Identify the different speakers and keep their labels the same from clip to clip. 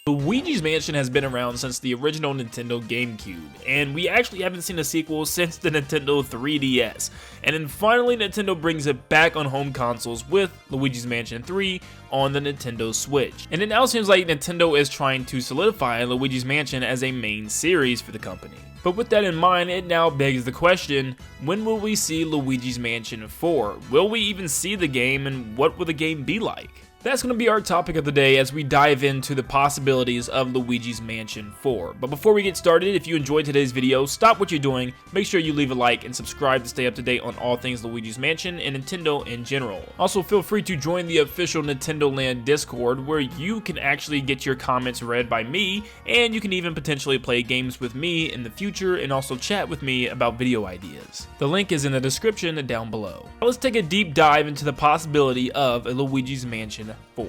Speaker 1: Luigi's Mansion has been around since the original Nintendo GameCube, and we actually haven't seen a sequel since the Nintendo 3DS. And then finally Nintendo brings it back on home consoles with Luigi's Mansion 3 on the Nintendo Switch. And it now seems like Nintendo is trying to solidify Luigi's Mansion as a main series for the company. But with that in mind, it now begs the question, when will we see Luigi's Mansion 4? Will we even see the game, and what will the game be like? That's going to be our topic of the day as we dive into the possibilities of Luigi's Mansion 4. But before we get started, if you enjoyed today's video, stop what you're doing, make sure you leave a like and subscribe to stay up to date on all things Luigi's Mansion and Nintendo in general. Also, feel free to join the official Nintendo Land Discord where you can actually get your comments read by me, and you can even potentially play games with me in the future and also chat with me about video ideas. The link is in the description down below. Now let's take a deep dive into the possibility of a Luigi's Mansion 4.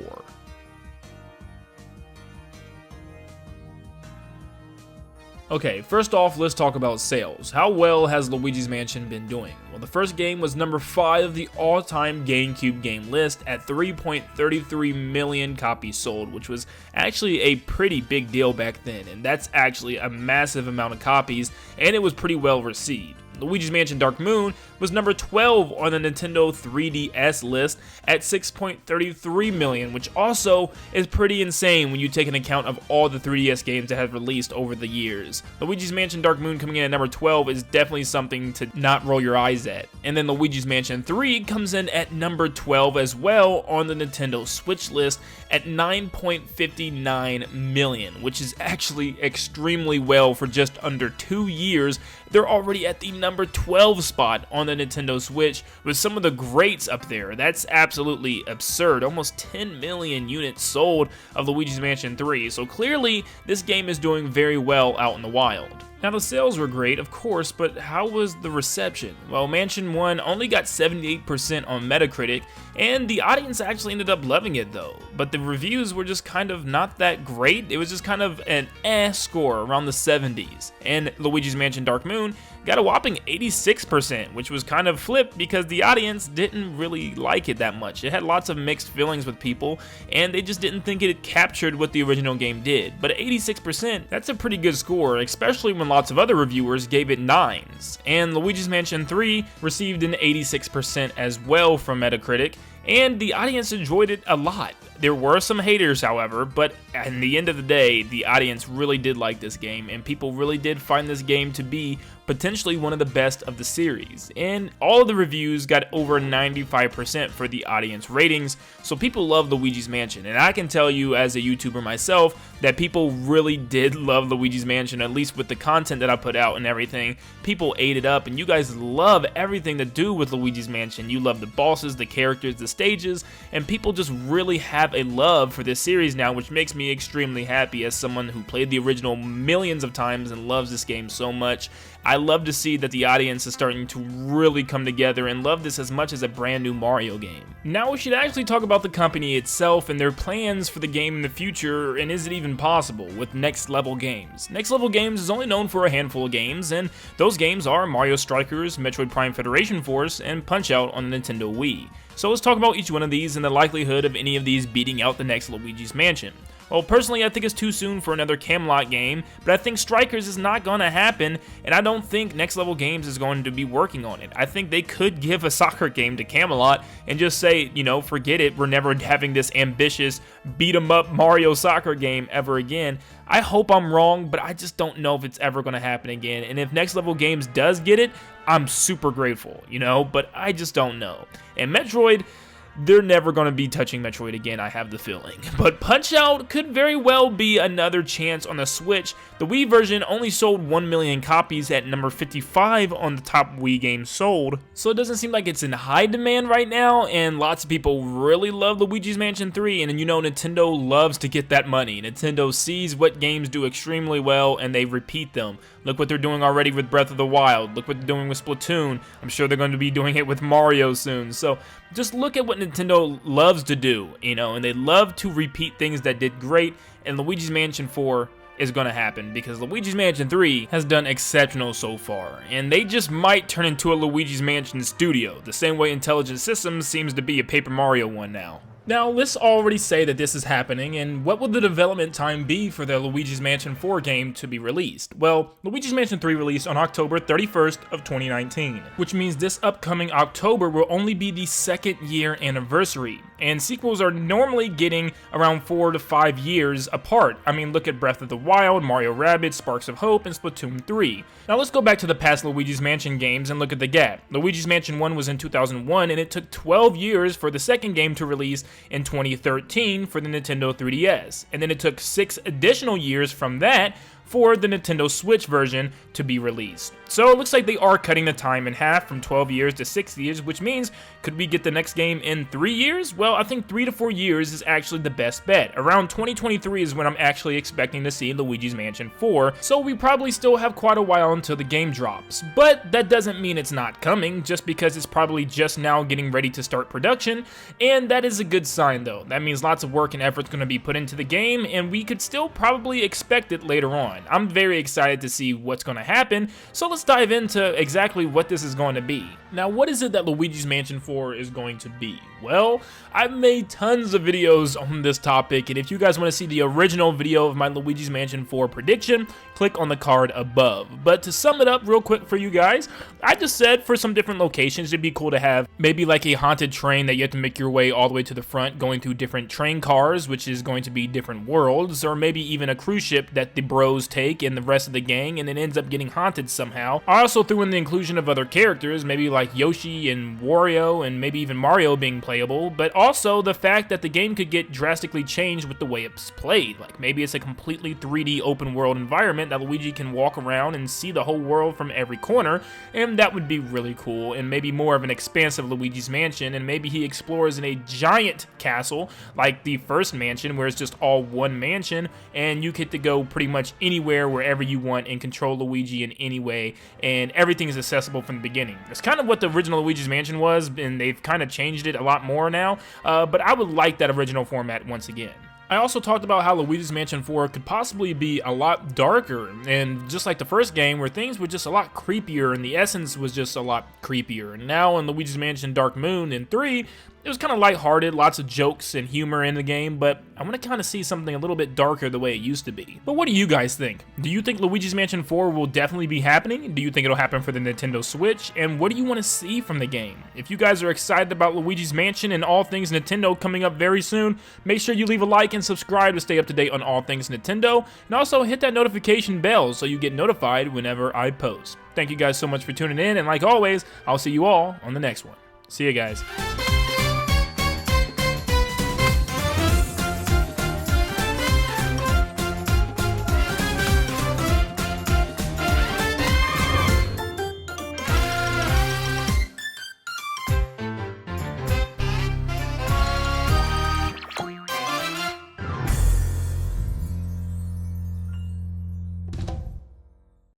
Speaker 1: Okay, first off, let's talk about sales. How well has Luigi's Mansion been doing? Well, the first game was number 5 of the all-time GameCube game list at 3.33 million copies sold, which was actually a pretty big deal back then, and that's actually a massive amount of copies, and it was pretty well received. Luigi's Mansion Dark Moon was number 12 on the Nintendo 3DS list at 6.33 million, which also is pretty insane when you take an account of all the 3DS games that have released over the years. Luigi's Mansion Dark Moon coming in at number 12 is definitely something to not roll your eyes at. And then Luigi's Mansion 3 comes in at number 12 as well on the Nintendo Switch list at 9.59 million, which is actually extremely well for just under 2 years. They're already at the number 12 spot on the Nintendo Switch with some of the greats up there. That's absolutely absurd. Almost 10 million units sold of Luigi's Mansion 3. So clearly this game is doing very well out in the wild. Now the sales were great, of course, but how was the reception? Well, Mansion 1 only got 78% on Metacritic, and the audience actually ended up loving it though. But the reviews were just kind of not that great. It was just kind of an score around the 70s. And Luigi's Mansion Dark Moon got a whopping 86%, which was kind of flipped because the audience didn't really like it that much. It had lots of mixed feelings with people, and they just didn't think it captured what the original game did. But 86%, that's a pretty good score, especially when lots of other reviewers gave it 9s. And Luigi's Mansion 3 received an 86% as well from Metacritic, and the audience enjoyed it a lot. There were some haters, however, but at the end of the day, the audience really did like this game, and people really did find this game to be potentially one of the best of the series. And all of the reviews got over 95% for the audience ratings, so people love Luigi's Mansion. And I can tell you as a YouTuber myself that people really did love Luigi's Mansion, at least with the content that I put out and everything. People ate it up, and you guys love everything to do with Luigi's Mansion. You love the bosses, the characters, the stages, and people just really have a love for this series now, which makes me extremely happy as someone who played the original millions of times and loves this game so much. I love to see that the audience is starting to really come together and love this as much as a brand new Mario game. Now we should actually talk about the company itself and their plans for the game in the future, and is it even possible with Next Level Games. Next Level Games is only known for a handful of games, and those games are Mario Strikers, Metroid Prime Federation Force, and Punch-Out on the Nintendo Wii. So let's talk about each one of these and the likelihood of any of these beating out the next Luigi's Mansion. Well, personally, I think it's too soon for another Camelot game, but I think Strikers is not going to happen, and I don't think Next Level Games is going to be working on it. I think they could give a soccer game to Camelot and just say, you know, forget it, we're never having this ambitious beat-em-up Mario soccer game ever again. I hope I'm wrong, but I just don't know if it's ever going to happen again, and if Next Level Games does get it, I'm super grateful, you know, but I just don't know. And Metroid, they're never going to be touching Metroid again, I have the feeling. But Punch-Out could very well be another chance on the Switch. The Wii version only sold 1 million copies at number 55 on the top Wii games sold, so it doesn't seem like it's in high demand right now, and lots of people really love Luigi's Mansion 3, and you know Nintendo loves to get that money. Nintendo sees what games do extremely well, and they repeat them. Look what they're doing already with Breath of the Wild. Look what they're doing with Splatoon. I'm sure they're going to be doing it with Mario soon. So just look at what Nintendo loves to do, you know, and they love to repeat things that did great, and Luigi's Mansion 4 is going to happen because Luigi's Mansion 3 has done exceptional so far, and they just might turn into a Luigi's Mansion studio, the same way Intelligent Systems seems to be a Paper Mario one now. Now, let's already say that this is happening, and what will the development time be for the Luigi's Mansion 4 game to be released? Well, Luigi's Mansion 3 released on October 31st of 2019, which means this upcoming October will only be the second year anniversary, and sequels are normally getting around 4 to 5 years apart. I mean, look at Breath of the Wild, Mario Rabbids, Sparks of Hope, and Splatoon 3. Now let's go back to the past Luigi's Mansion games and look at the gap. Luigi's Mansion 1 was in 2001, and it took 12 years for the second game to release in 2013 for the Nintendo 3DS, and then it took 6 additional years from that for the Nintendo Switch version to be released. So it looks like they are cutting the time in half from 12 years to 6 years, which means could we get the next game in 3 years? Well, I think 3 to 4 years is actually the best bet. Around 2023 is when I'm actually expecting to see Luigi's Mansion 4, so we probably still have quite a while until the game drops. But that doesn't mean it's not coming, just because it's probably just now getting ready to start production, and that is a good sign though. That means lots of work and effort's going to be put into the game, and we could still probably expect it later on. I'm very excited to see what's going to happen, so let's dive into exactly what this is going to be. Now, what is it that Luigi's Mansion 4 is going to be? Well, I've made tons of videos on this topic, and if you guys want to see the original video of my Luigi's Mansion 4 prediction, click on the card above. But to sum it up real quick for you guys, I just said for some different locations, it'd be cool to have maybe like a haunted train that you have to make your way all the way to the front, going through different train cars, which is going to be different worlds, or maybe even a cruise ship that the bros take and the rest of the gang, and it ends up getting haunted somehow. I also threw in the inclusion of other characters, maybe like Yoshi and Wario, and maybe even Mario being playable, but also the fact that the game could get drastically changed with the way it's played. Like maybe it's a completely 3D open world environment that Luigi can walk around and see the whole world from every corner, and that would be really cool, and maybe more of an expansive Luigi's Mansion, and maybe he explores in a giant castle like the first mansion where it's just all one mansion, and you get to go pretty much anywhere, wherever you want, and control Luigi in any way, and everything is accessible from the beginning. That's kind of what the original Luigi's Mansion was, and they've kind of changed it a lot more now, but I would like that original format once again. I also talked about how Luigi's Mansion 4 could possibly be a lot darker, and just like the first game where things were just a lot creepier and the essence was just a lot creepier. And now in Luigi's Mansion Dark Moon in 3, it was kind of lighthearted, lots of jokes and humor in the game, but I want to kind of see something a little bit darker the way it used to be. But what do you guys think? Do you think Luigi's Mansion 4 will definitely be happening? Do you think it'll happen for the Nintendo Switch? And what do you want to see from the game? If you guys are excited about Luigi's Mansion and all things Nintendo coming up very soon, make sure you leave a like and subscribe to stay up to date on all things Nintendo, and also hit that notification bell so you get notified whenever I post. Thank you guys so much for tuning in, and like always, I'll see you all on the next one. See you guys.